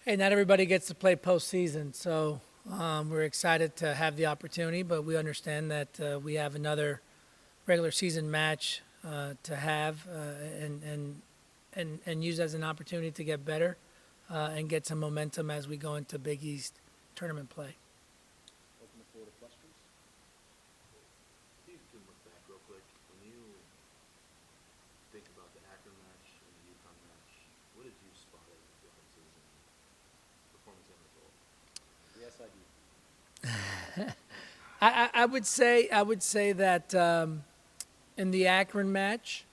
Hey, not everybody gets to play postseason, so we're excited to have the opportunity, but we understand that we have another regular season match to have and use as an opportunity to get better and get some momentum as we go into Big East tournament play. Open the floor to questions. See if you can look back real quick. When you think about the Akron match and the UConn match, what did you spot as the differences in performance and result? Yes, I do. I would say that in the Akron match,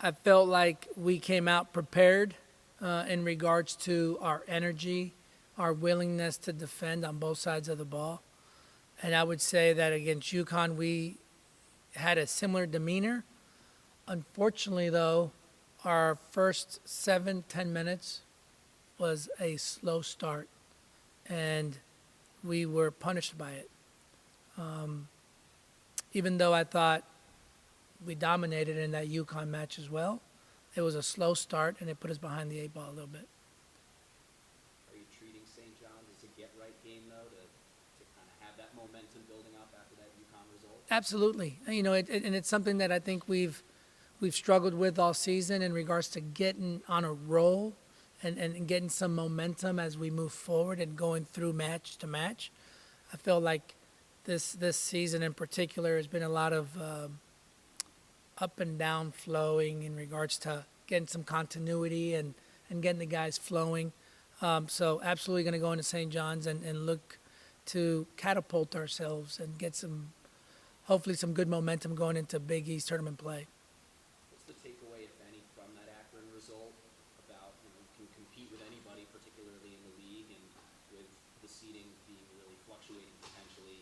I felt like we came out prepared in regards to our energy, our willingness to defend on both sides of the ball. And I would say that against UConn, we had a similar demeanor. Unfortunately, though, our first 7-10 minutes was a slow start, and we were punished by it. Even though I thought we dominated in that UConn match as well, it was a slow start, and it put us behind the eight ball a little bit. Are you treating St. John's as a get-right game, though, to kind of have that momentum building up after that UConn result? Absolutely. And it's something that I think we've struggled with all season in regards to getting on a roll and getting some momentum as we move forward and going through match to match. I feel like this season in particular has been a lot of up and down flowing in regards to getting some continuity and getting the guys flowing. So absolutely going to go into St. John's and look to catapult ourselves and get hopefully some good momentum going into Big East tournament play. What's the takeaway, if any, from that Akron result about, you can compete with anybody, particularly in the league, and with the seeding being really fluctuating potentially,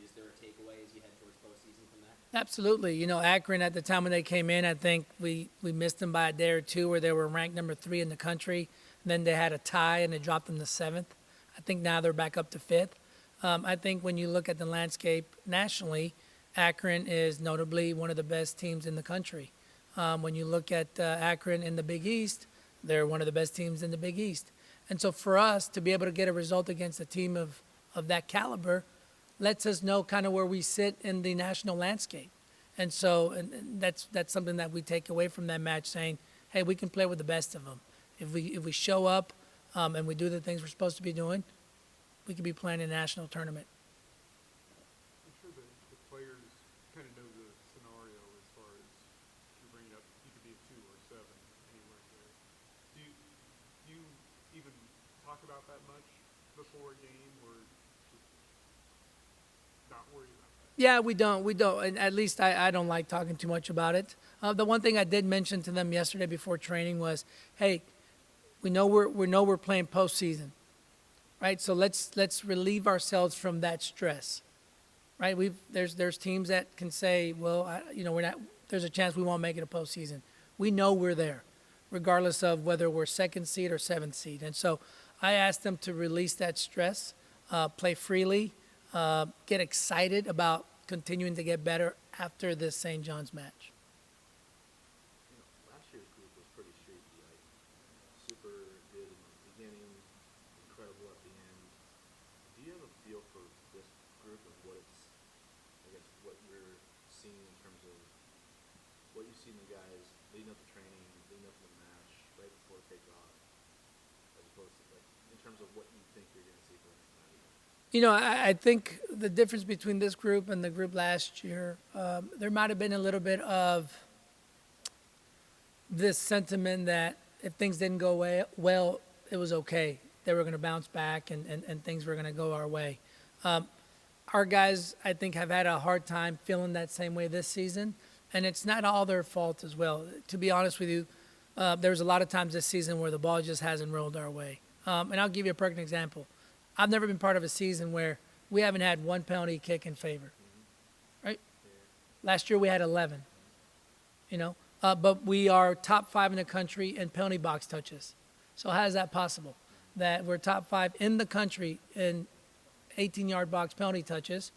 is there a takeaway as you head towards postseason from that? Absolutely. Akron at the time when they came in, I think we missed them by a day or two where they were ranked number 3 in the country. And then they had a tie and they dropped them to 7th. I think now they're back up to 5th. I think when you look at the landscape nationally, Akron is notably one of the best teams in the country. When you look at Akron in the Big East, they're one of the best teams in the Big East. And so for us to be able to get a result against a team of that caliber lets us know kind of where we sit in the national landscape. And so and that's something that we take away from that match, saying, hey, we can play with the best of them. If we show up and we do the things we're supposed to be doing, we could be playing in a national tournament. I'm sure the players kind of know the scenario as far as you're bringing up. You could be a 2 or a 7 anywhere there. Do you even talk about that much before a game, or just not worry about that? Yeah, we don't. And at least I don't like talking too much about it. The one thing I did mention to them yesterday before training was, hey, we know we're playing postseason, right? So let's relieve ourselves from that stress, right? There's teams that can say, well, we're not. There's a chance we won't make it a postseason. We know we're there, regardless of whether we're 2nd seed or 7th seed. And so I asked them to release that stress, play freely, get excited about continuing to get better after this St. John's match. Last year's group was pretty streaky, like super good in the beginning, incredible at the end. Do you have a feel for this group and what what you're seeing in terms of what you see in the guys leading up to training, leading up to the match, right before takeoff, as opposed to like in terms of what you think you're going to see for the next 90 minutes? I think the difference between this group and the group last year, there might have been a little bit of this sentiment that if things didn't go well, it was okay. They were going to bounce back and things were going to go our way. Our guys, I think, have had a hard time feeling that same way this season, and it's not all their fault as well. To be honest with you, there's a lot of times this season where the ball just hasn't rolled our way. And I'll give you a perfect example. I've never been part of a season where we haven't had one penalty kick in favor, right? Last year we had 11, but we are top 5 in the country in penalty box touches. So how is that possible? That we're top 5 in the country in 18-yard box penalty touches,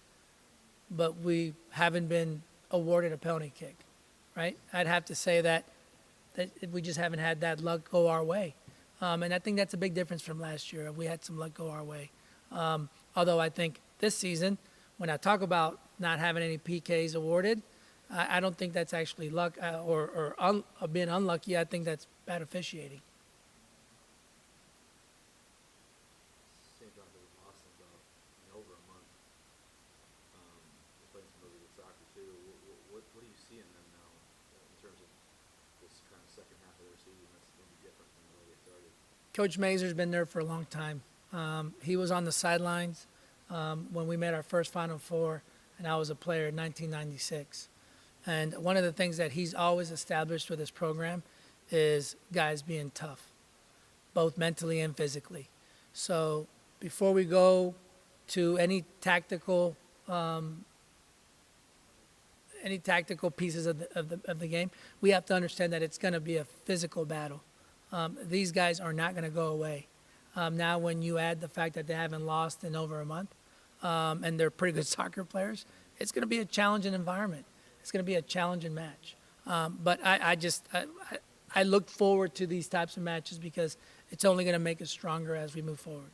but we haven't been awarded a penalty kick, right? I'd have to say that we just haven't had that luck go our way. And I think that's a big difference from last year. We had some luck go our way. Although I think this season, when I talk about not having any PKs awarded, I don't think that's actually luck or being unlucky. I think that's bad officiating. St. John's has lost in about over a month. They're playing some really good soccer too. What do you see in them now in terms of this kind of second half of their season that's going to be different from the way they started? Coach Mazur's been there for a long time. He was on the sidelines when we made our first Final Four, and I was a player in 1996. And one of the things that he's always established with his program is guys being tough, both mentally and physically. So before we go to any tactical pieces of the game, we have to understand that it's going to be a physical battle. These guys are not going to go away. Now, when you add the fact that they haven't lost in over a month, and they're pretty good soccer players, it's going to be a challenging environment. It's going to be a challenging match. But I look forward to these types of matches because it's only going to make us stronger as we move forward.